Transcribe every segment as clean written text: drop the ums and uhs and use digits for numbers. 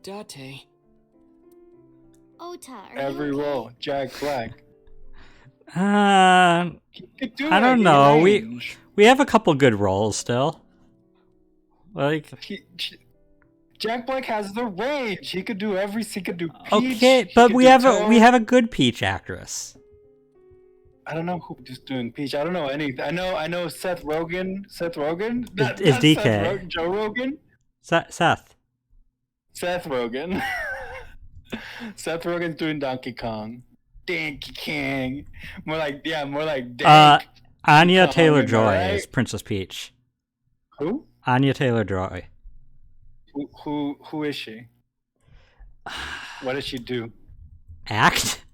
Date. Ota, are Every you okay? role, Jack Black. I He could do don't any know. range. We have a couple good roles still. Like, Jack Black has the range. He could do He could do Peach. okay, he but could we do have Toad. a good Peach actress. I don't know who's doing Peach. I don't know anything. I know Seth Rogen. Seth Rogen? Is DK. Joe Rogan? Seth. Seth Rogen. Seth Rogen's doing Donkey Kong. Donkey Kong. More like Dank. Anya Kong, Taylor-Joy am I right? is Princess Peach. Who? Anya Taylor-Joy. Who is she? What does she do? Act?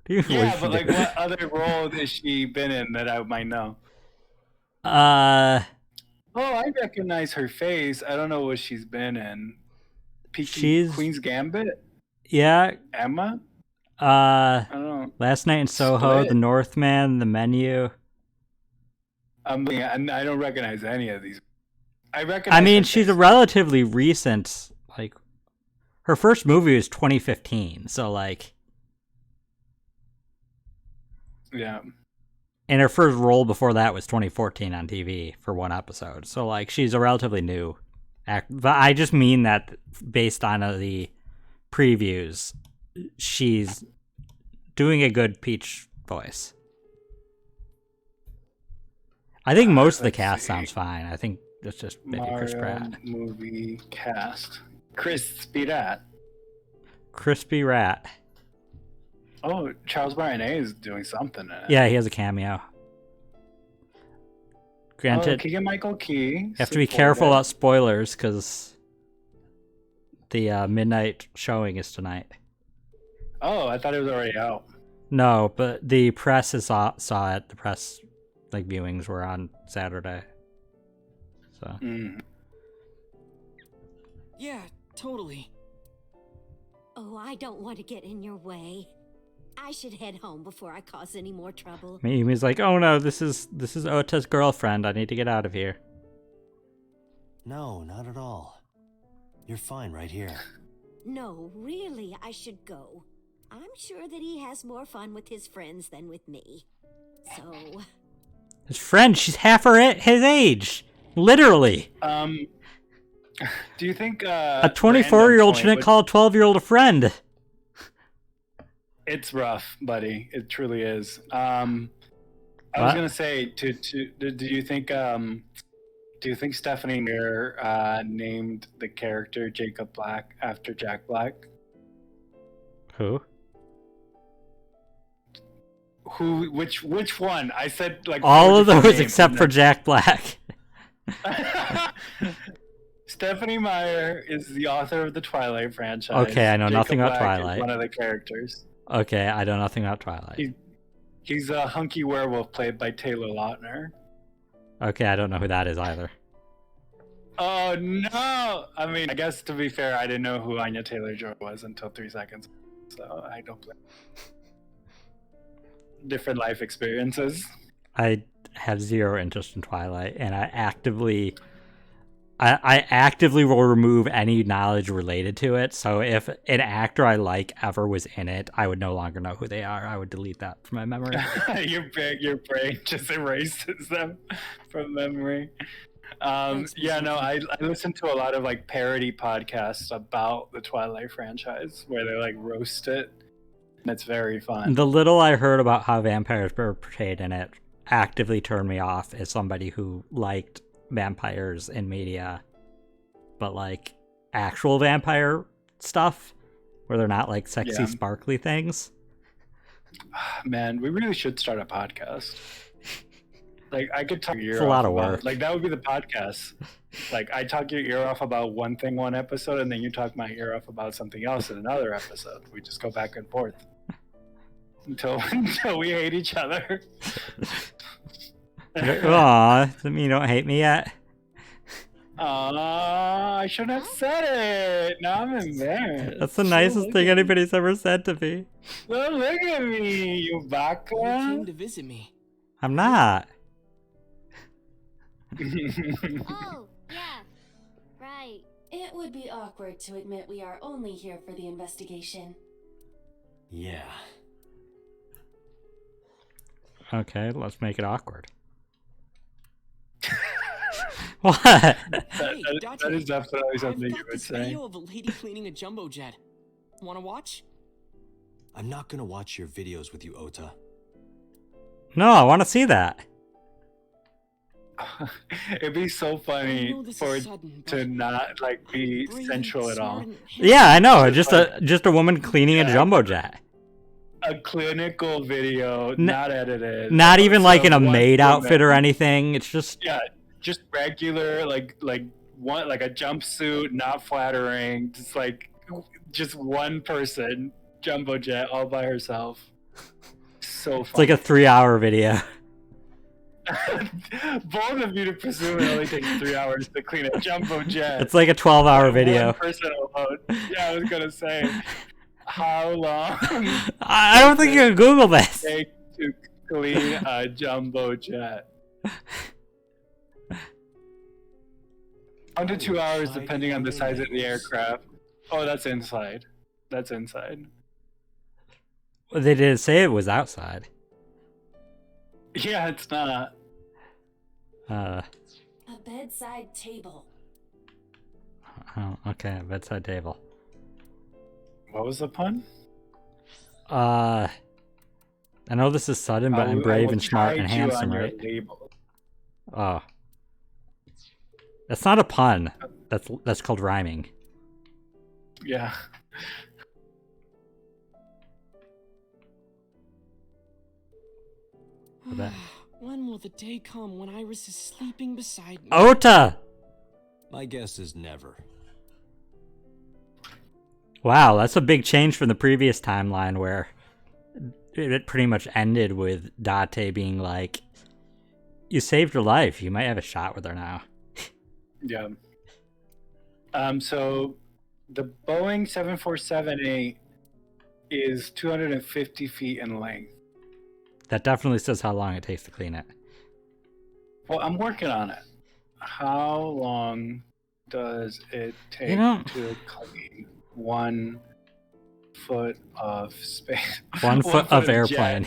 Yeah, but like, what other role has she been in that I might know? Oh, I recognize her face. I don't know what she's been in. Queen's Gambit? Yeah. Emma? I don't know. Last Night in Soho, Split. The Northman, The Menu. I don't recognize any of these. I mean, she's a relatively recent, like, her first movie was 2015, so like, yeah. And her first role before that was 2014 on TV for one episode. So like, she's a relatively new act. But I just mean that based on the previews, she's doing a good Peach voice. I think most of the cast sounds fine. I think it's just maybe Chris Pratt. Movie cast. Crispy Rat. Crispy Rat. Oh, Charles Martinet is doing something in it. Yeah, he has a cameo. Granted, Keegan-Michael Key. You have to be careful about spoilers because the midnight showing is tonight. Oh, I thought it was already out. No, but the press saw it. The press viewings were on Saturday. So. Yeah, totally. Oh, I don't want to get in your way. I should head home before I cause any more trouble. He's like, oh no, this is Ota's girlfriend. I need to get out of here. No, not at all. You're fine right here. No, really, I should go. I'm sure that he has more fun with his friends than with me. So... His friend, she's half his age. Literally. Do you think... a 24-year-old shouldn't call a 12-year-old a friend. It's rough, buddy. It truly is. I was gonna say, do you think Stephanie Meyer named the character Jacob Black after Jack Black? Who? Which one? I said all of those except for Jack Black. Stephanie Meyer is the author of the Twilight franchise. Okay, I know Jacob nothing about Black Twilight. is one of the characters. Okay, I know nothing about Twilight. He's a hunky werewolf played by Taylor Lautner. Okay, I don't know who that is either. Oh no! I mean, I guess to be fair, I didn't know who Anya Taylor-Joy was until 3 seconds, so I don't blame. Different life experiences. I have zero interest in Twilight, and I actively will remove any knowledge related to it. So if an actor I like ever was in it, I would no longer know who they are. I would delete that from my memory. Your brain just erases them from memory. Yeah, no, I listen to a lot of parody podcasts about the Twilight franchise where they roast it. And it's very fun. The little I heard about how vampires were portrayed in it actively turned me off as somebody who liked vampires in media, but actual vampire stuff where they're not sexy sparkly things. Man, we really should start a podcast. I could talk your ear off. It's a lot of work. That would be the podcast. I talk your ear off about one thing one episode, and then you talk my ear off about something else in another episode. We just go back and forth until we hate each other. Aw, does that mean you don't hate me yet? I shouldn't have said it. Now I'm embarrassed. That's the nicest thing anybody's ever said to me. Don't look at me, you baka. You came to visit me. I'm not. Oh, yeah. Right. It would be awkward to admit we are only here for the investigation. Yeah. Okay, let's make it awkward. What? That Date, is definitely I've something you got would this say. video of a lady cleaning a jumbo jet. Wanna watch? I'm not gonna watch your videos with you, Ota. No, I want to see that. It'd be so I funny know this for is it sudden, to but not like be brave, central at all. smart, and Yeah, I know. Just Just a woman cleaning a Yeah. jumbo jet. A clinical video, not edited. Not even like in a one maid woman. outfit or anything. It's just Yeah, just regular, like one, like a jumpsuit, not flattering. Just one person, jumbo jet, all by herself. So it's like fun. a 3-hour video. Both of you to presume it only takes 3 hours to clean a jumbo jet. It's like a 12-hour video. One person alone. Yeah, I was gonna say, how long I don't think you can Google this. take to clean a jumbo jet? 1 to 2 hours, depending on the size of the aircraft. Oh, that's inside. That's inside. They didn't say it was outside. Yeah, it's not. Uh, A bedside table. oh, okay, bedside table. What was the pun? I know this is sudden, but I'm brave and smart and handsome, right? Label. Oh. That's not a pun. That's called rhyming. Yeah. That- When will the day come when Iris is sleeping beside me? Ota! My guess is never. Wow, that's a big change from the previous timeline where it pretty much ended with Date being like, you saved her life, you might have a shot with her now. Yeah. So the Boeing 747-8 is 250 feet in length. That definitely says how long it takes to clean it. Well, I'm working on it. How long does it take know- to clean 1 foot of space? 1 foot of jet? airplane.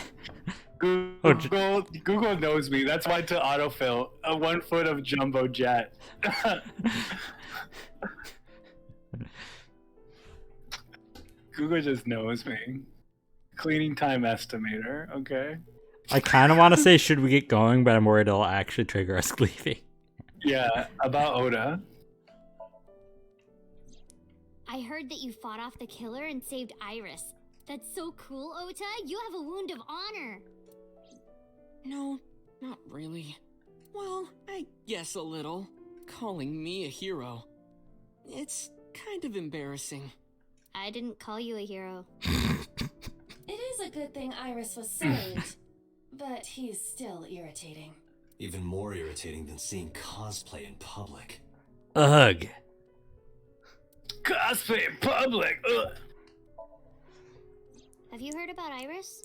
Google knows me. That's why to autofill. 1 foot of jumbo jet. Google just knows me. Cleaning time estimator. Okay. I kind of want to say, should we get going, but I'm worried it'll actually trigger us leaving. Yeah, about Oda. I heard that you fought off the killer and saved Iris. That's so cool, Ota. You have a wound of honor. No, not really. Well, I guess a little. Calling me a hero. It's kind of embarrassing. I didn't call you a hero. It is a good thing Iris was saved, but he's still irritating. Even more irritating than seeing cosplay in public. Ugh. Cosplay in public. Ugh. Have you heard about Iris?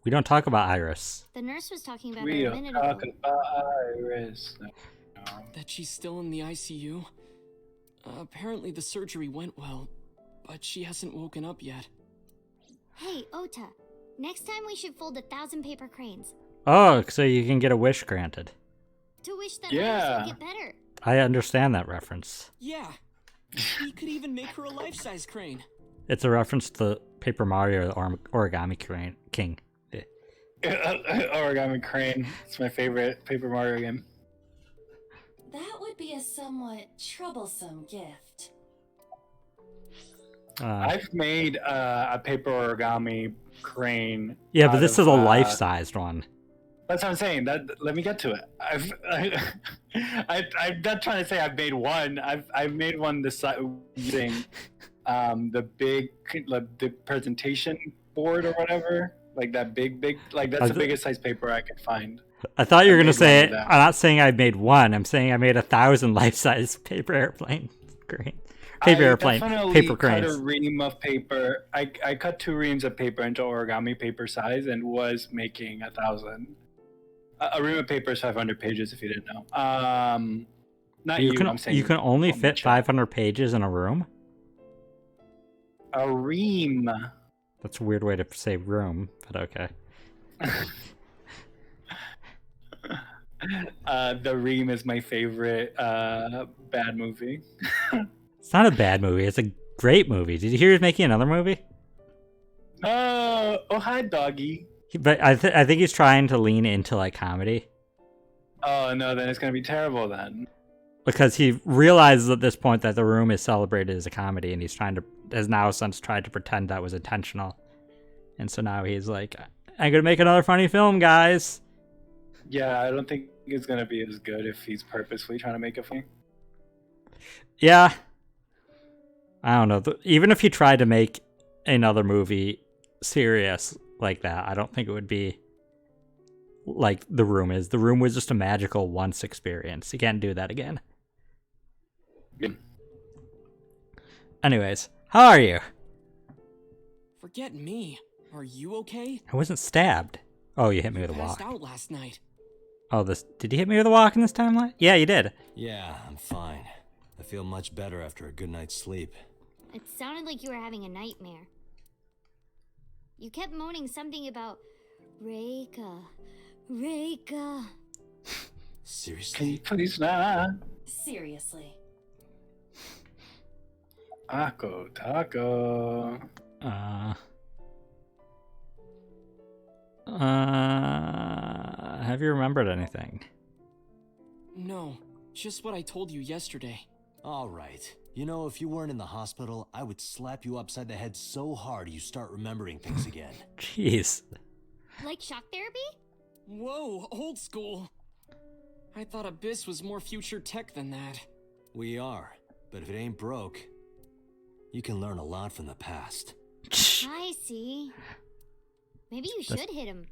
We don't talk about Iris. The nurse was talking about We her a don't minute talk ago. about Iris. No. That she's still in the ICU? Apparently the surgery went well, but she hasn't woken up yet. Hey, Ota. Next time we should fold 1,000 paper cranes. Oh, so you can get a wish granted. To wish that Yeah. Iris would get better. I understand that reference. Yeah. We could even make her a life-size crane. It's a reference to Paper Mario Origami King. Origami Crane. It's my favorite Paper Mario game. That would be a somewhat troublesome gift. I've made a paper origami crane. Yeah, but out this of, is a life-sized one. That's what I'm saying. Let me get to it. I'm not trying to say I've made one. I've made one using the presentation board or whatever, like that big like that's the biggest size paper I could find. I thought you were I gonna made say. one of that. I'm not saying I made one. I'm saying I made 1,000 life-size paper airplane crane. Paper airplane. Definitely Paper cut cranes. a ream of paper. I cut 2 reams of paper into origami paper size and was making 1,000. A ream of paper is 500 pages if you didn't know. Not You you. can I'm saying you can only on the fit chat. 500 pages in a room. A ream. That's a weird way to say room, but okay. The Ream is my favorite bad movie. It's not a bad movie. It's a great movie. Did you hear he's making another movie? Oh, hi, doggy. But I think he's trying to lean into like comedy Oh no, then it's gonna be terrible then. because he realizes at this point that The Room is celebrated as a comedy, and has now since tried to pretend that was intentional. And so now he's like, "I'm gonna make another funny film, guys." Yeah, I don't think it's gonna be as good if he's purposefully trying to make it funny. Yeah, I don't know. Even if he tried to make another movie serious like that, I don't think it would be like The Room is. The Room was just a magical once experience. You can't do that again. Yeah. Anyways, how are you? Forget me. Are you okay? I wasn't stabbed. Oh, you hit me with a Passed walk. out last night. Oh, did you hit me with a walk in this timeline? Yeah, you did. Yeah, I'm fine. I feel much better after a good night's sleep. It sounded like you were having a nightmare. You kept moaning something about Reika. Reika. Seriously? Please not. Seriously. Taco. Have you remembered anything? No, just what I told you yesterday. All right. You know, if you weren't in the hospital, I would slap you upside the head so hard you start remembering things again. Jeez. Like shock therapy? Whoa, old school. I thought Abyss was more future tech than that. We are. But if it ain't broke, you can learn a lot from the past. I see. Maybe you should hit him.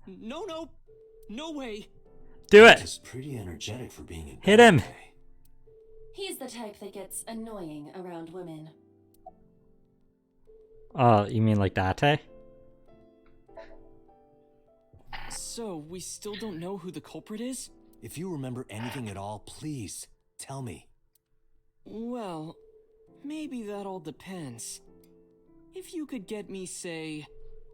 No way. Do it. He's pretty energetic for being a Hit guy. him. He's the type that gets annoying around women. Oh, you mean like Date? So, we still don't know who the culprit is? If you remember anything at all, please tell me. Well, maybe that all depends. If you could get me, say,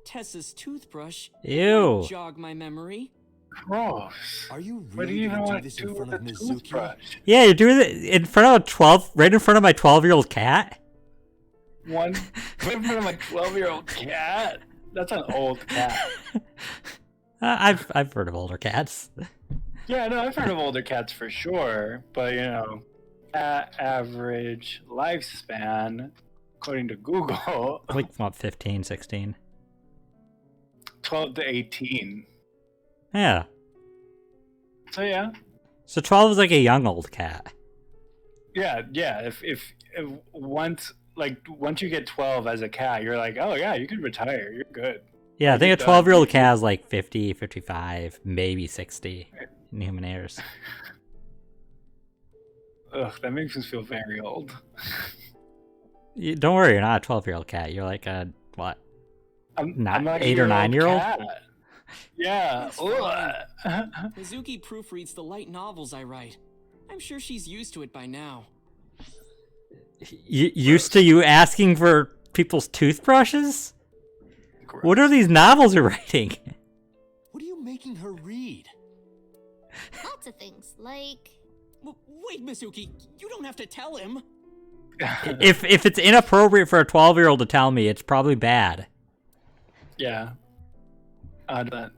Tessa's toothbrush, Ew. jog my memory. Gross. Are you What do really you even gonna do want to this do in front with of a Mizuki? toothbrush? Yeah, you're doing it in front of right in front of my 12-year-old cat. One in front of my 12-year-old cat. That's an old cat. I've heard of older cats. Yeah, no, I've heard of older cats for sure, but you know, average lifespan, according to Google, Like what, 15, 16? 12 to 18. Yeah. So yeah, So 12 is like a young old cat. yeah. If once you get 12 as a cat, you're like, oh yeah, you can retire. You're good. Yeah, I think a You're done. 12-year-old cat is like 50, 55, maybe 60 in human years. Ugh, that makes me feel very old. Don't worry, you're not a 12-year-old cat. You're like a, what? I'm Not like 8 or 9-year-old? cat. Yeah. It's fine. Ugh. Mizuki proofreads the light novels I write. I'm sure she's used to it by now. Used to you asking for people's toothbrushes? What are these novels you're writing? What are you making her read? Lots of things, like Wait, Mizuki, you don't have to tell him. If it's inappropriate for a 12-year-old to tell me, it's probably bad. Yeah. That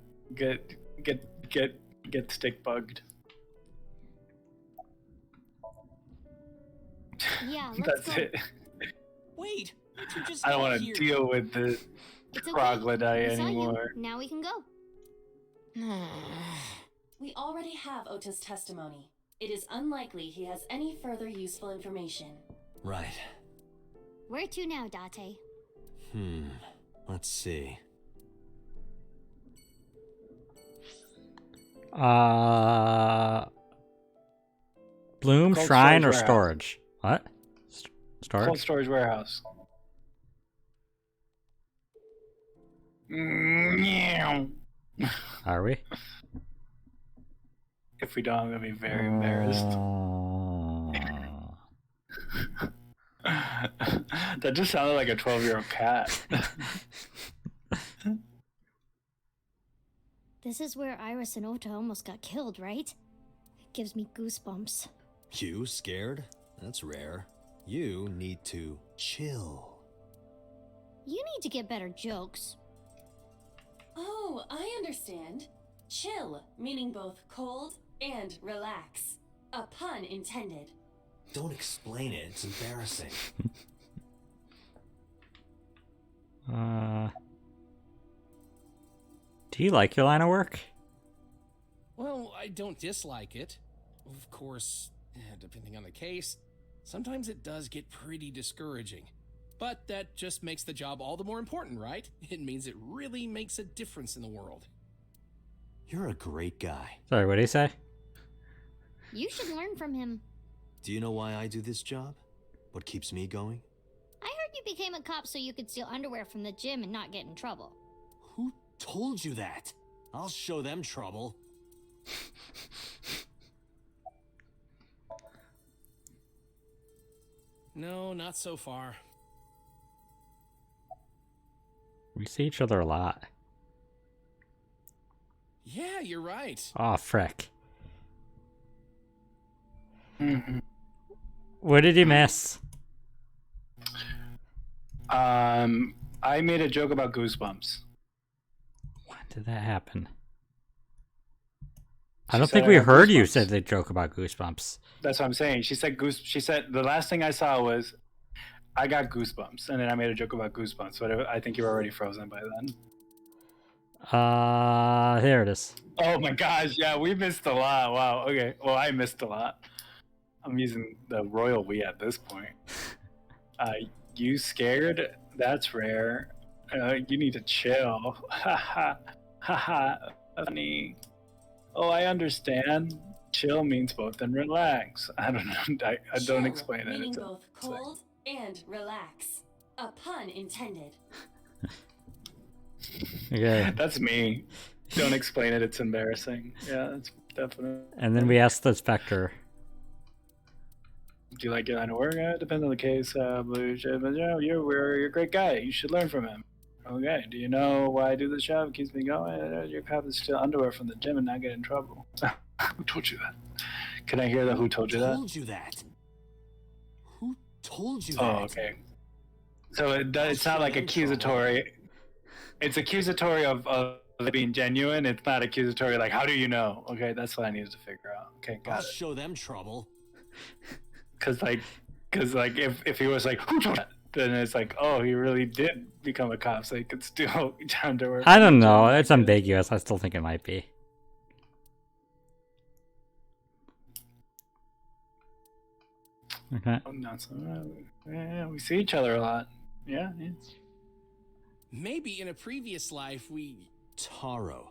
get stick bugged. yeah, let's That's go. it. Wait, you two just I don't got want to here. deal with the It's okay. troglodyte We saw you. anymore. Now we can go. We already have Ota's testimony. It is unlikely he has any further useful information. Right. Where to now, Date? Let's see. Bloom, Cold shrine, or storage warehouse. storage? What? Storage? Cold storage warehouse. Meow. Are we? If we don't, I'm gonna be very embarrassed. That just sounded like a 12-year-old cat. This is where Iris and Ota almost got killed, right? It gives me goosebumps. You scared? That's rare. You need to chill. You need to get better jokes. Oh, I understand. Chill, meaning both cold and relax. A pun intended. Don't explain it. It's embarrassing. Do you like your line of work? Well, I don't dislike it. Of course, depending on the case, sometimes it does get pretty discouraging. But that just makes the job all the more important, right? It means it really makes a difference in the world. You're a great guy. Sorry, what did he say? You should learn from him. Do you know why I do this job? What keeps me going? I heard you became a cop so you could steal underwear from the gym and not get in trouble. Who told you that? I'll show them trouble. No, not so far. We see each other a lot. Yeah, you're right. Oh, frick. Mhm. What did you miss? I made a joke about Goosebumps. When did that happen? I She don't said think I we had heard you goosebumps. say the joke about Goosebumps. That's what I'm saying. She said the last thing I saw was I got goosebumps, and then I made a joke about Goosebumps, but I think you were already frozen by then. Here it is. Oh my gosh, yeah, we missed a lot. Wow, okay. Well, I missed a lot. I'm using the royal we at this point. You scared? That's rare. You need to chill. Ha ha. Ha ha. Funny. Oh, I understand. Chill means both and relax. I don't know. I don't Chill, explain it. meaning It's both cold and relax. A pun intended. Okay. That's me. Don't explain it. It's embarrassing. Yeah, that's definitely. And then we asked the Spectre. Do you like your line of work? Depends on the case. Blue shit, but you're a great guy. You should learn from him. Okay. Do you know why I do this job? It keeps me going. Your cop is steal underwear from the gym and not get in trouble. Who told you that? Can I hear the who told you that? Told you that? Who told you that? Oh, okay. So it's not like accusatory. It's accusatory of it being genuine. It's not accusatory like, how do you know? Okay, that's what I needed to figure out. Okay, I'll got it. show them trouble. Because if he was like, who told that? Then it's like, oh, he really did become a cop, so he could steal underwear. I don't know. It's ambiguous. I still think it might be. Okay. Oh, not so. Yeah, we see each other a lot. Yeah. Maybe in a previous life we... Taro.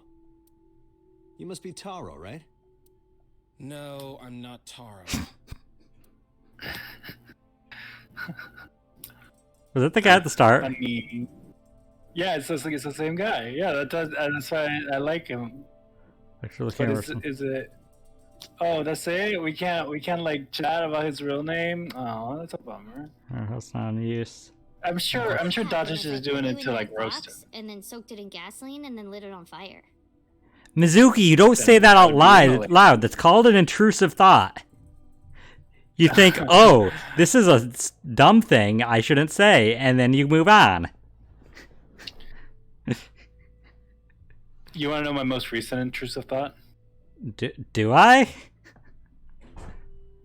You must be Taro, right? No, I'm not Taro. Was it the guy at the start? I mean, yeah, it's just like it's the same guy. Yeah, that's why I like him. Actually, But is it? Oh, that's it. We can't like chat about his real name. Oh, that's a bummer. That's not in use. I'm sure What happened Dodgers was is I doing put it you to in like that roast box him. and then soaked it in gasoline and then lit it on fire. Mizuki, you don't say that out loud. That's called an intrusive thought. You think, oh, this is a dumb thing I shouldn't say, and then you move on. You want to know my most recent intrusive thought? Do I?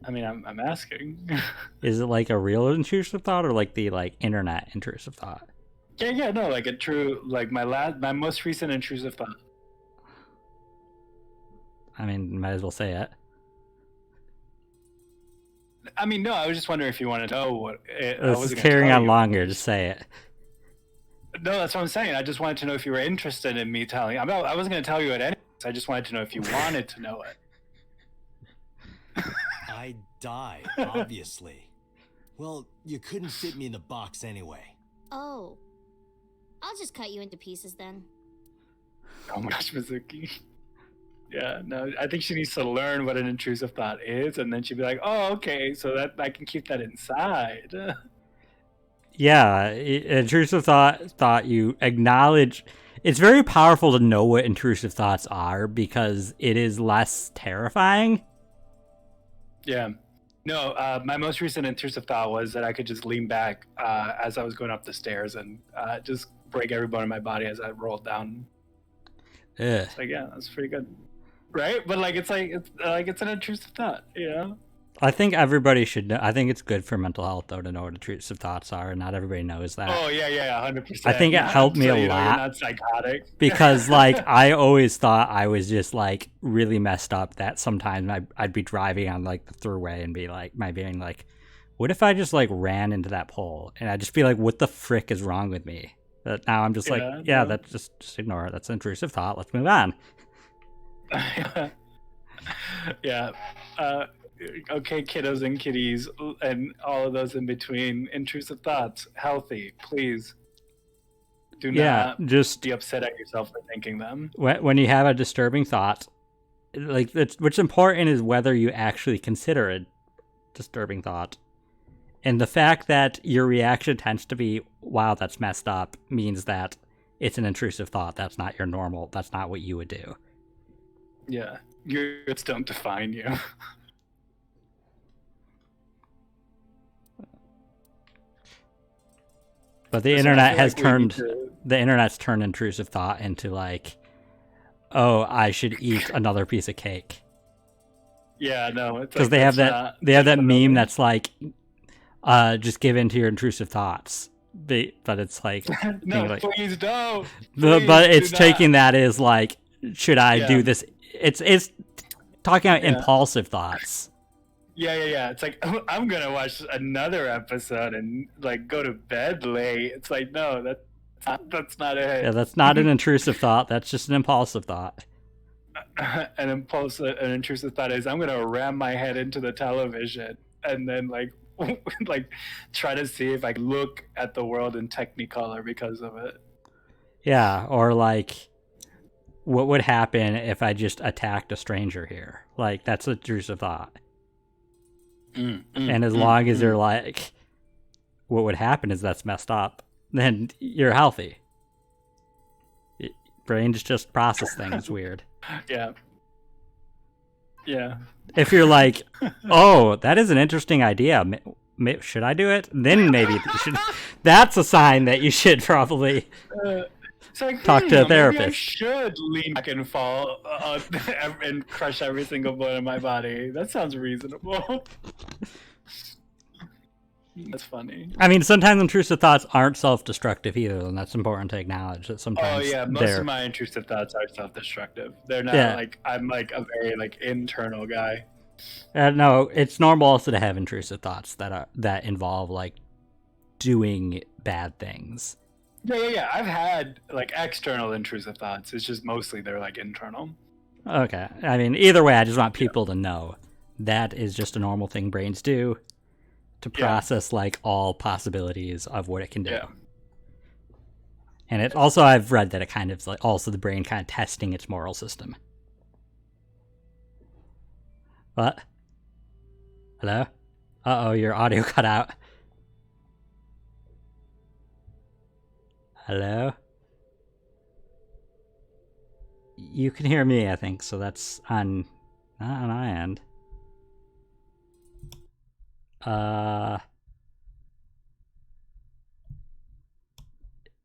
I mean, I'm asking. Is it like a real intrusive thought or like the internet intrusive thought? Yeah, no, like a true, like my most recent intrusive thought. I mean, might as well say it. I mean, no, I was just wondering if you wanted to know what. This is carrying on longer. Just say it. No, that's what I'm saying. I just wanted to know if you were interested in me telling. I wasn't going to tell you it anyways. I just wanted to know if you wanted to know it. I died, obviously. Well, you couldn't fit me in the box anyway. Oh. I'll just cut you into pieces then. Oh my gosh, Mizuki. Yeah, no, I think she needs to learn what an intrusive thought is, and then she'd be like, "Oh, okay, so that I can keep that inside." Yeah, intrusive thought you acknowledge. It's very powerful to know what intrusive thoughts are because it is less terrifying. Yeah. No, my most recent intrusive thought was that I could just lean back as I was going up the stairs and just break every bone in my body as I rolled down. Ugh. It's like, yeah, that's pretty good, right? But like, it's an intrusive thought, you know? I think everybody should know. I think it's good for mental health, though, to know what intrusive thoughts are, and not everybody knows that. Oh yeah, 100%. I think it helped me a You're lot not psychotic because, like, I always thought I was just like really messed up. That sometimes I'd be driving on like the throughway and be like, being like, what if I just like ran into that pole? And I'd just be like, what the frick is wrong with me? But now I'm just that's just ignore it. That's an intrusive thought. Let's move on. Yeah. Okay, kiddos and kitties and all of those in between. Intrusive thoughts, healthy, please. Do not just be upset at yourself for thinking them. When you have a disturbing thought, like what's important is whether you actually consider a disturbing thought. And the fact that your reaction tends to be, wow, that's messed up, means that it's an intrusive thought. That's not your normal. That's not what you would do. Yeah. Your words don't define you. But the internet has the internet's turned intrusive thought into like, oh, I should eat another piece of cake. Yeah, no, it's because they have that meme that's like, just give in to your intrusive thoughts. But it's like, no, like, please don't. But it's taking that as like, should I do this? It's talking about impulsive thoughts. Yeah. It's like, I'm gonna watch another episode and like go to bed late. It's like, no, that's not it. Yeah, that's not an intrusive thought. That's just an impulsive thought. An intrusive thought is I'm gonna ram my head into the television and then like try to see if I can look at the world in Technicolor because of it. Yeah, or like, what would happen if I just attacked a stranger here? Like, that's an intrusive thought. And as long as you're like, what would happen is that's messed up, then you're healthy. Brains just process things weird. Yeah. If you're like, oh, that is an interesting idea. Should I do it? Then maybe you should. That's a sign that you should probably talk to a therapist. Maybe I should lean back and fall and crush every single bone in my body. That sounds reasonable. That's funny. I mean, sometimes intrusive thoughts aren't self-destructive either, and that's important to acknowledge. That sometimes. Oh yeah, most of my intrusive thoughts are self-destructive. They're not like I'm like a very like internal guy. No, it's normal also to have intrusive thoughts that involve like doing bad things. Yeah. I've had like external intrusive thoughts. It's just mostly they're like internal. Okay. I mean, either way, I just want people to know that is just a normal thing brains do to process like all possibilities of what it can do. Yeah. And it also, I've read that it kind of like also the brain kind of testing its moral system. What? Hello? Uh-oh, your audio cut out. Hello? You can hear me, I think, so that's not on my end.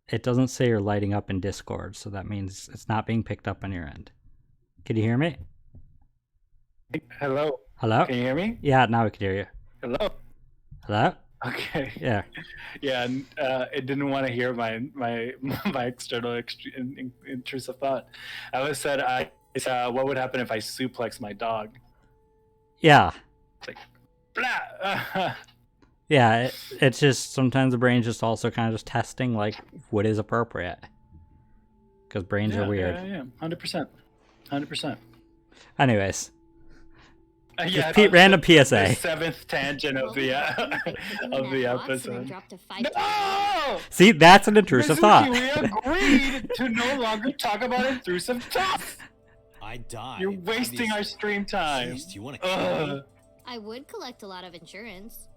It doesn't say you're lighting up in Discord, so that means it's not being picked up on your end. Can you hear me? Hello? Hello? Can you hear me? Yeah, now we can hear you. Hello? Hello? Okay. Yeah. Yeah, and it didn't want to hear my external intrusive thought. I said, what would happen if I suplex my dog? Yeah. It's like, blah! Yeah, it's just sometimes the brain's just also kind of just testing like what is appropriate. Because brains are weird. Yeah, 100%. Anyways. Random PSA. The seventh tangent of the episode. No! See, that's an intrusive thought. We agreed to no longer talk about intrusive thoughts. I died. You're wasting our stream time. Jeez, do you want to kill me? I would collect a lot of insurance.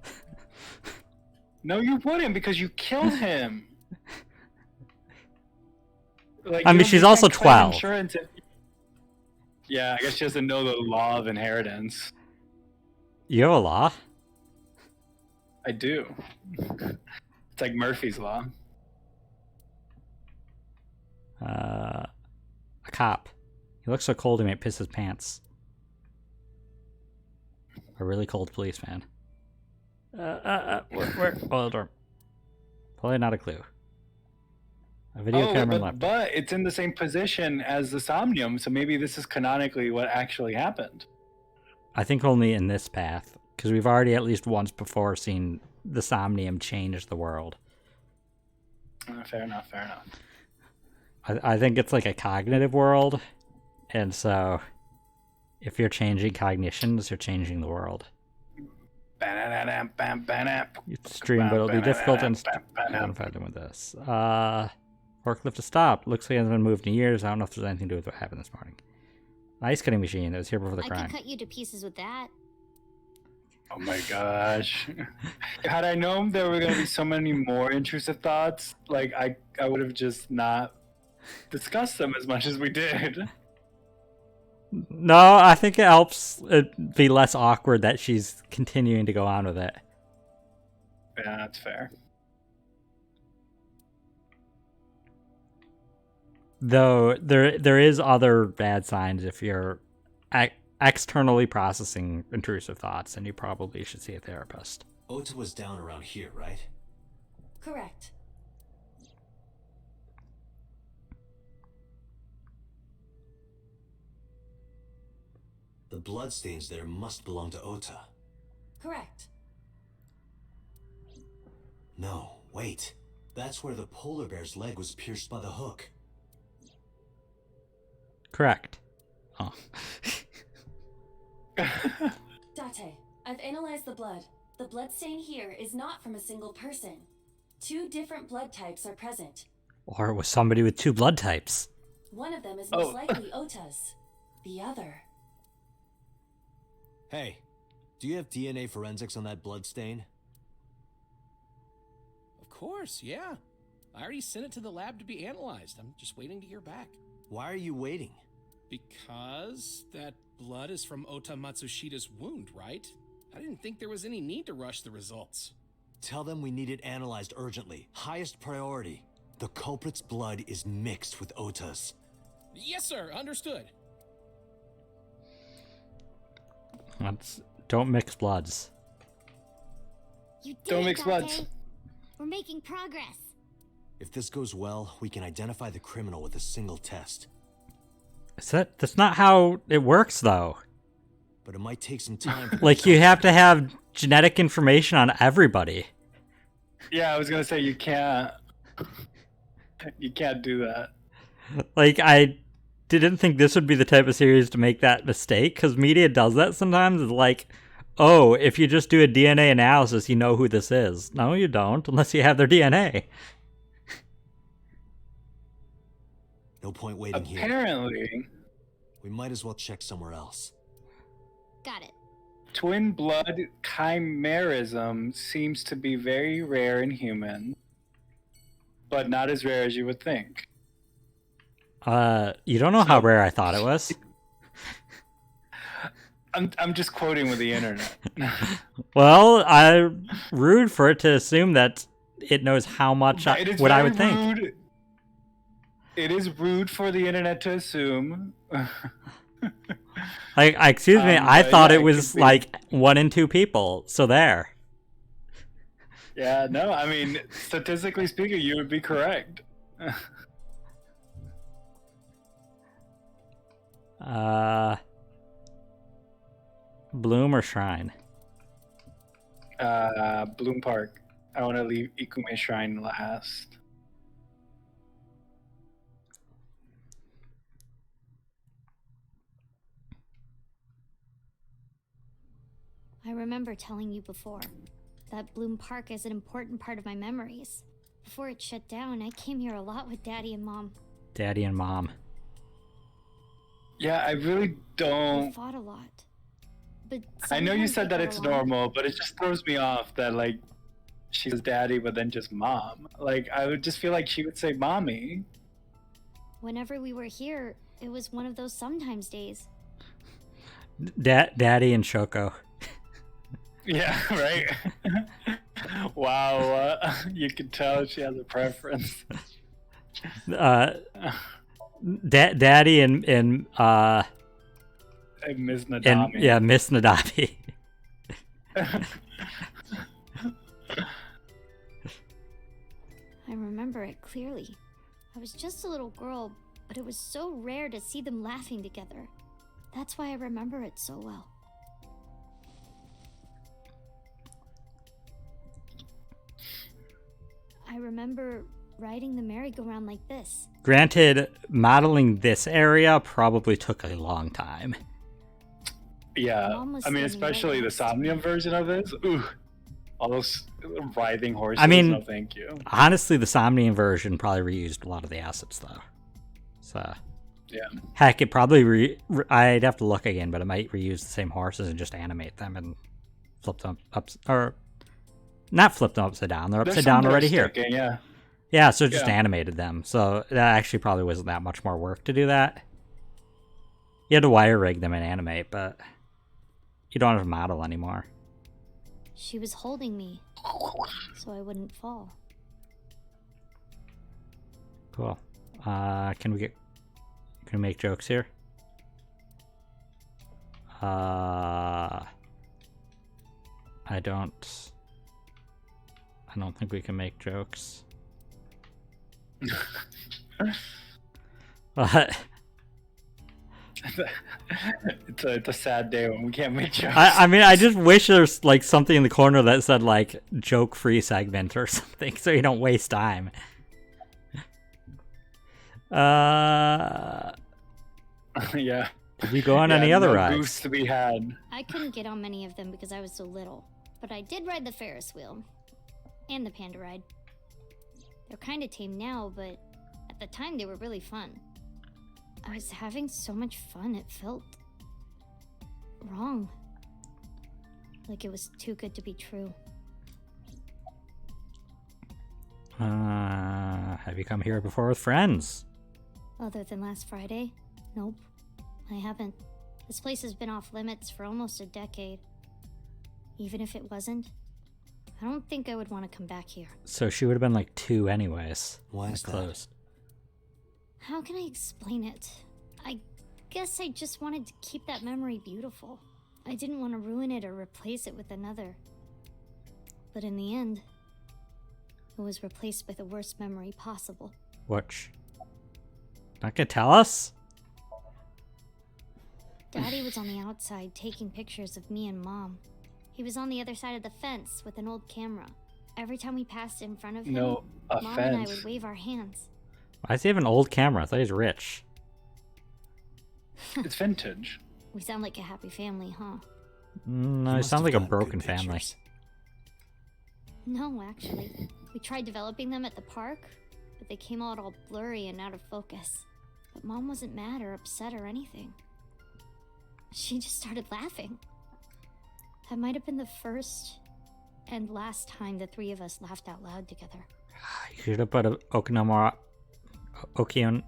No, you wouldn't because you killed him. Like, I you mean, don't- she's you also can't claim 12. insurance if- Yeah, I guess she doesn't know the law of inheritance. You have a law? I do. It's like Murphy's Law. A cop. He looks so cold he might piss his pants. A really cold policeman. Where? Oh, the door. Probably not a clue. A video camera and laptop. but it's in the same position as the Somnium, so maybe this is canonically what actually happened. I think only in this path, because we've already at least once before seen the Somnium change the world. Fair enough, fair enough. I think it's like a cognitive world, and so if you're changing cognitions, you're changing the world. It's stream, but it'll be difficult and identifying with this. Forklift to stop. Looks like it hasn't been moved in years. I don't know if there's anything to do with what happened this morning. Ice cutting machine that was here before the I crime. could cut you to pieces with that. Oh my gosh. Had I known there were going to be so many more intrusive thoughts, like I would have just not discussed them as much as we did. No, I think it helps it be less awkward that she's continuing to go on with it. Yeah, that's fair. Though there is other bad signs if you're externally processing intrusive thoughts, and you probably should see a therapist. Ota was down around here, right? Correct. The bloodstains there must belong to Ota. Correct. No, wait. That's where the polar bear's leg was pierced by the hook. Correct. Oh. Date, I've analyzed the blood. The bloodstain here is not from a single person. 2 different blood types are present. Or it was somebody with 2 blood types. One of them is most likely Ota's. The other. Hey, do you have DNA forensics on that blood stain? Of course, yeah. I already sent it to the lab to be analyzed. I'm just waiting to hear back. Why are you waiting? Because that blood is from Ota Matsushida's wound, right? I didn't think there was any need to rush the results. Tell them we need it analyzed urgently. Highest priority. The culprit's blood is mixed with Ota's. Yes, sir. Understood. Don't mix bloods. You did Don't it, mix Date. bloods. We're making progress. If this goes well, we can identify the criminal with a single test. That's not how it works, though. But it might take some time. Like, you have to have genetic information on everybody. Yeah, I was gonna say you can't do that. Like, I didn't think this would be the type of series to make that mistake, because media does that sometimes. It's like, oh, if you just do a DNA analysis, you know who this is. No, you don't, unless you have their DNA. No point waiting here. Apparently, We might as well check somewhere else. Got it. twin blood chimerism seems to be very rare in humans, but not as rare as you would think. You don't know how rare I thought it was. I'm just quoting with the internet. Well, I'm rude for it to assume that it knows how much It is what I very would think. rude. It is rude for the internet to assume. Like, excuse me, I but thought yeah, it it was could be. like 1 in 2 people. So there. Yeah, no, I mean, statistically speaking, you would be correct. Bloom or Shrine? Bloom Park. I want to leave Ikume Shrine last. I remember telling you before that Bloom Park is an important part of my memories. Before it shut down, I came here a lot with Daddy and Mom. Daddy and Mom. Yeah, I really We don't. fought a lot. But I know you sometimes said we that got it's along. normal, but it just throws me off that like she says daddy, but then just mom. Like I would just feel like she would say mommy. Whenever we were here, it was one of those sometimes days. Daddy and Shoko. Yeah, right. Wow, you can tell she has a preference. Daddy and Ms. Nadami. yeah, Miss Nadabi. I remember it clearly. I was just a little girl, but it was so rare to see them laughing together. That's why I remember it so well. I remember riding the merry-go-round like this. Granted, modeling this area probably took a long time. Yeah, Mom was I mean, standing right especially the next to me. Somnium version of this. Ooh, all those writhing horses. I mean, no, thank you. Honestly, the Somnium version probably reused a lot of the assets, though. So, Yeah. heck, it probably I'd have to look again, but it might reuse the same horses and just animate them and flip them up, or not flip them upside down. They're There's upside some down that are already here. sticking, yeah. Yeah, so just Yeah. animated them. So that actually probably wasn't that much more work to do that. You had to wire rig them and animate, but you don't have to model anymore. She was holding me, so I wouldn't fall. Cool. Can we make jokes here? I don't think we can make jokes. But it's a sad day when we can't make jokes. I mean, I just wish there's like something in the corner that said like joke-free segment or something, so you don't waste time. Yeah. Did you go on Yeah, any other no rides? goofs to be had. I couldn't get on many of them because I was so little, but I did ride the Ferris wheel and the panda ride. They're kind of tame now, but at the time they were really fun. I was having so much fun, it felt wrong. Like it was too good to be true. Have you come here before with friends? Other than last Friday? Nope, I haven't. This place has been off limits for almost a decade. Even if it wasn't, I don't think I would want to come back here. So she would have been like 2 anyways. Why is that? Closed. How can I explain it? I guess I just wanted to keep that memory beautiful. I didn't want to ruin it or replace it with another. But in the end, it was replaced by the worst memory possible. Which? Not gonna tell us? Daddy was on the outside taking pictures of me and Mom. He was on the other side of the fence with an old camera. Every time we passed in front of him, No Mom and I offense. would wave our hands. Why does he have an old camera? I thought he's rich. It's vintage. We sound like a happy family, huh? No, You he must sounds have like a gotten broken good family. pictures. No, actually. We tried developing them at the park, but they came out all blurry and out of focus. But Mom wasn't mad or upset or anything. She just started laughing. That might have been the first and last time the three of us laughed out loud together. You should have put Okion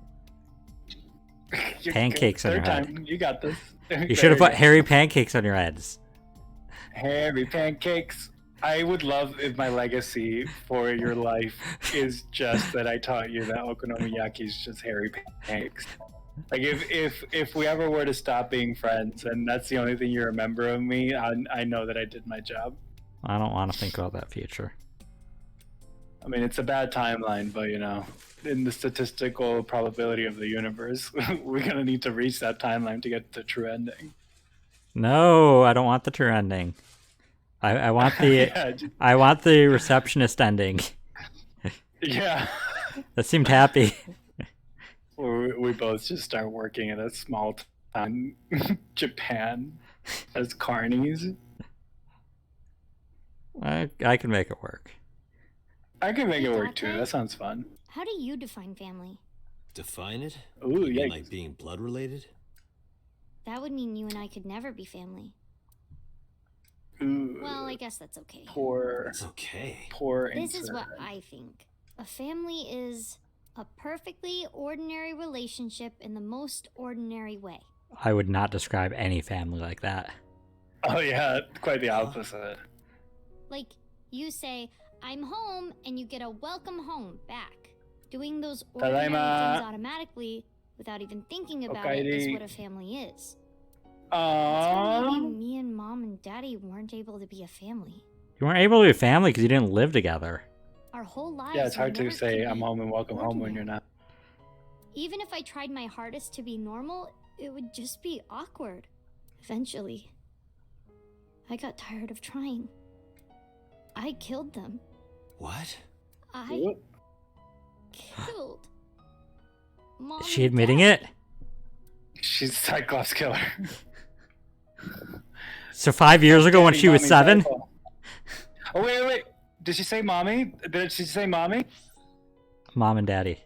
pancakes on your Third head. time, you got this. You should have put hairy pancakes on your heads. hairy pancakes. I would love if my legacy for your life is just that I taught you that okonomiyaki is just hairy pancakes. Like if we ever were to stop being friends and that's the only thing you remember of me, I know that I did my job. I don't want to think about that future. I mean, it's a bad timeline, but you know, in the statistical probability of the universe, we're gonna need to reach that timeline to get the true ending. No, I don't want the true ending. I want the Yeah, I want the receptionist ending. yeah. That seemed happy. We both just start working in a small town, Japan, as carnies. I can make it work. I can make it work too. Okay. That sounds fun. How do you define family? Define it? Ooh, You mean yeah. like being blood related? that would mean you and I could never be family. Ooh, Well, I guess that's okay. poor, It's okay. poor This is what insert. I think. A family is a perfectly ordinary relationship in the most ordinary way. I would not describe any family like that. Oh yeah, quite the opposite. Like, you say, I'm home, and you get a welcome home back. Doing those ordinary Tadaima. things automatically, without even thinking about it, is Okaeri. what a family is. That's why maybe Aww. me and Mom and Daddy weren't able to be a family. You weren't able to be a family because you didn't live together. Our whole lives Yeah, it's hard we to never say could I'm be home and welcome home when you're ordinary. not. Even if I tried my hardest to be normal, it would just be awkward. Eventually, I got tired of trying. I killed them. What? I What? killed Mom. Is she and admitting Dad. it? She's Cyclops killer. So 5 years ago when she was Mommy 7? Cyclops. Oh wait. Did she say mommy? Did she say mommy? Mom and Daddy.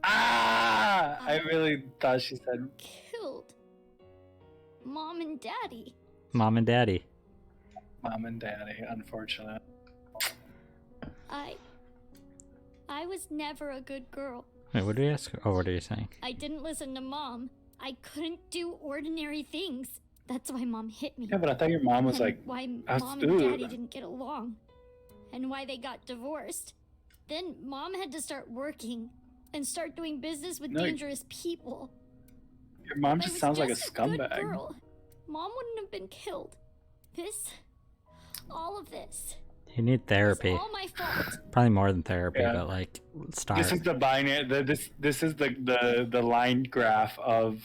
Ah! I really thought she said. Killed Mom and Daddy. Mom and Daddy. Mom and daddy, unfortunate. I was never a good girl. Wait, what did you ask? Oh, what are you saying? I didn't listen to Mom. I couldn't do ordinary things. That's why Mom hit me. Yeah, but I thought your mom was And like, why that's- Mom and Daddy ooh. didn't get along. And why they got divorced. Then Mom had to start working and start doing business with No, dangerous people. your mom If I just was sounds like a just good scumbag. girl, Mom wouldn't have been killed. All of this, You need was therapy. all my fault. Probably more than therapy, Yeah. but like, start. This is the binary. This is the line graph of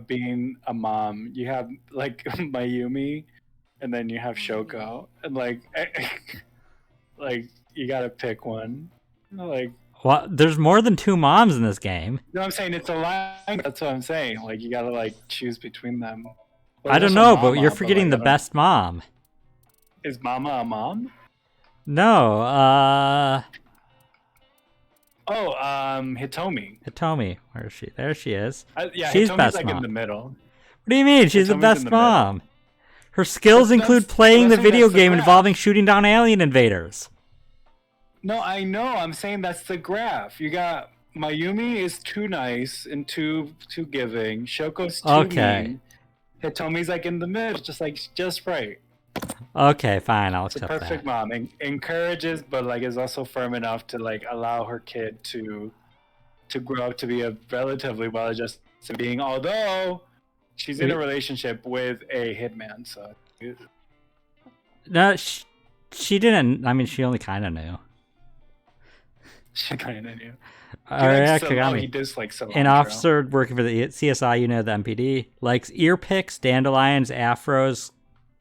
being a mom. You have like Mayumi, and then you have Shoko, and like like you gotta pick one. Like, Well, there's more than 2 moms in this game. no, I'm saying it's a line. That's what I'm saying. Like you gotta like choose between them. Well, I don't there's know, also but Mama, you're forgetting like, the I don't- best mom. Is Mama a mom? No, Oh, Hitomi. Hitomi. Where is she? There she is. Yeah, She's Hitomi's best like mom. in the middle. What do you mean? She's the Hitomi's best in the middle. mom. Her skills That's- include that's- playing the that's video the game graph. involving shooting down alien invaders. No, I know. I'm saying that's the graph. You got Mayumi is too nice and too giving. Shoko's too Okay. mean. Hitomi's like in the middle, just right. Okay, fine, I'll It's a accept perfect that. mom. Encourages, but like is also firm enough to like allow her kid to grow up to be a relatively well-adjusted being. Although she's in a relationship with a hitman, so No, she didn't. I mean, she only kind of knew. she kind of knew. Alright, He Kagami. dislikes cilantro. An officer working for the CSI, you know, the MPD, likes ear picks, dandelions, afros,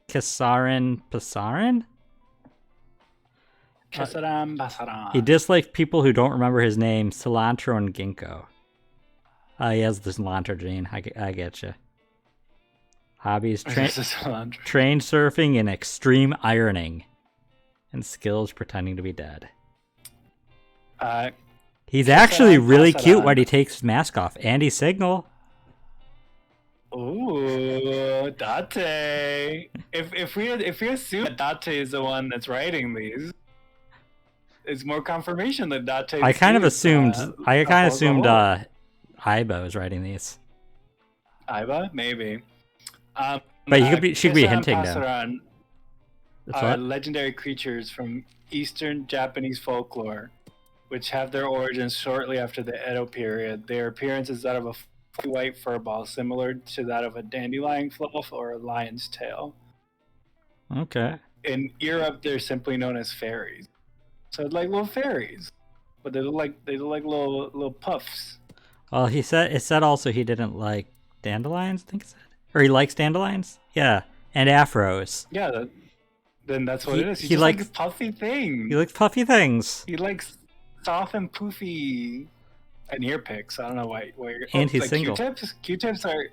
Kasarin Pasarin? Kasaram Basaram. He dislikes people who don't remember his name, cilantro and ginkgo. He has the cilantro gene. I get you. Hobbies: This is cilantro. train surfing and extreme ironing, and skills pretending to be dead. He's actually really cute when he takes his mask off. Andy Signal. Ooh, Date. If we assume that Date is the one that's writing these, it's more confirmation that Date. I kind of assumed. Aiba Aiba was writing these. maybe. But you could be. She could be Kesa and hinting though. Pasaran That's are what? legendary creatures from Eastern Japanese folklore, which have their origins shortly after the Edo period. Their appearance is that of a white furball, similar to that of a dandelion fluff or a lion's tail. Okay. In Europe, they're simply known as fairies. So like little fairies, but they look like little puffs. Well, it said also he didn't like dandelions. I think it said, or he likes dandelions. Yeah, and afros. Yeah, then that's what He- it is. He he just likes- likes puffy things. He likes puffy things. He likes soft and poofy and ear picks. I don't know why. And he's single. Q-tips are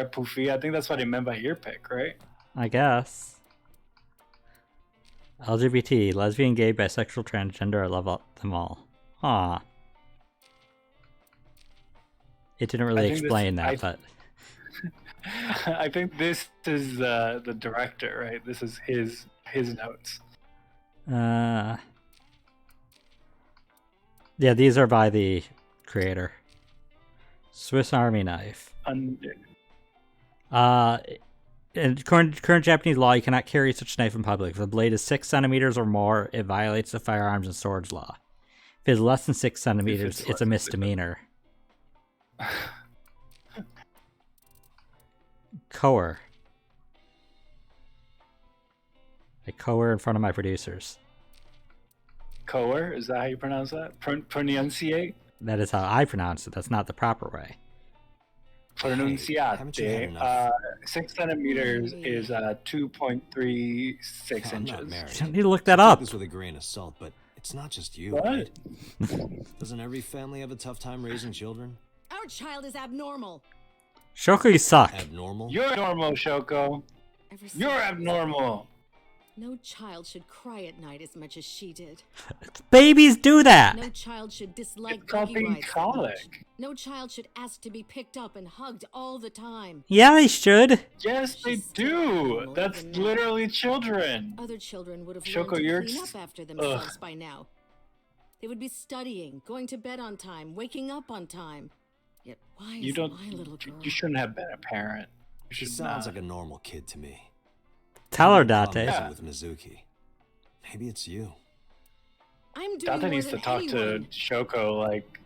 poofy. I think that's what he meant by ear pick, right? I guess. LGBT, lesbian, gay, bisexual, transgender. I love them all. Aw. It didn't really think this- explain that, I- but I think this is the director, right? This is his notes. Yeah, these are by the creator. Swiss Army knife. In current Japanese law, you cannot carry such a knife in public. If the blade is 6 centimeters or more, it violates the firearms and swords law. If it is less than 6 centimeters, it's a misdemeanor. Coer. I coer in front of my producers. Coer? Is that how you pronounce that? Pronunciate? That is how I pronounce it. That's not the proper way. Pronunciate. 6 centimeters is 2.36 I'm not inches. married. You don't need to look that Take up. this with a grain of salt, but it's not just you, What? right? Doesn't every family have a tough time raising children? Our child is abnormal. Shoko, you suck. Abnormal? You're normal, Shoko. Ever since You're I was abnormal. No child should cry at night as much as she did. Babies do that. No child should dislike It's called buggy being rides so much. colic. No child should ask to be picked up and hugged all the time. Yeah, they should. Yes, they She's still do. abnormal That's even now. literally children. Other children would have Shoko, learned you're to clean ex- up after themselves by now. They would be studying, going to bed on time, waking up on time. Yet why You is don't. my little girl? You shouldn't have been a parent. You She should sounds not. like a normal kid to me. Tell her, Maybe the problem Date. isn't with Mizuki. Maybe it's you. I'm doing Date more needs to than talk anyone. to Shoko like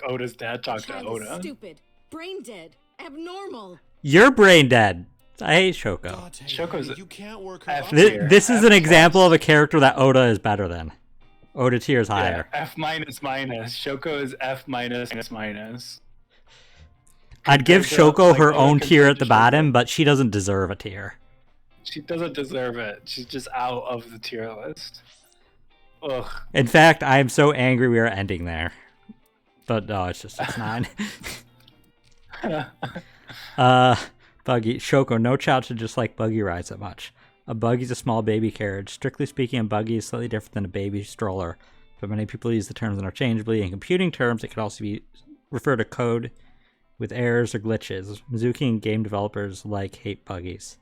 Oda's dad talked to Child Oda. is stupid, brain dead, abnormal. You're brain dead. I hate Shoko. Shoko's you can't work her F up. tier. This is an F example plus. of a character that Oda is better than. Oda tier is Yeah, higher. F minus minus. Shoko is F minus minus minus. I'd give Compared to, Shoko like, her Oda own tier compared at to the Shoko. bottom, but she doesn't deserve a tier. She doesn't deserve it. She's just out of the tier list. Ugh. In fact, I am so angry we are ending there. But no, it's 9. Buggy. Shoko, no child should dislike buggy rides that much. A buggy is a small baby carriage. Strictly speaking, a buggy is slightly different than a baby stroller, but many people use the terms interchangeably. In computing terms, it could also be refer to code with errors or glitches. Mizuki and game developers hate buggies.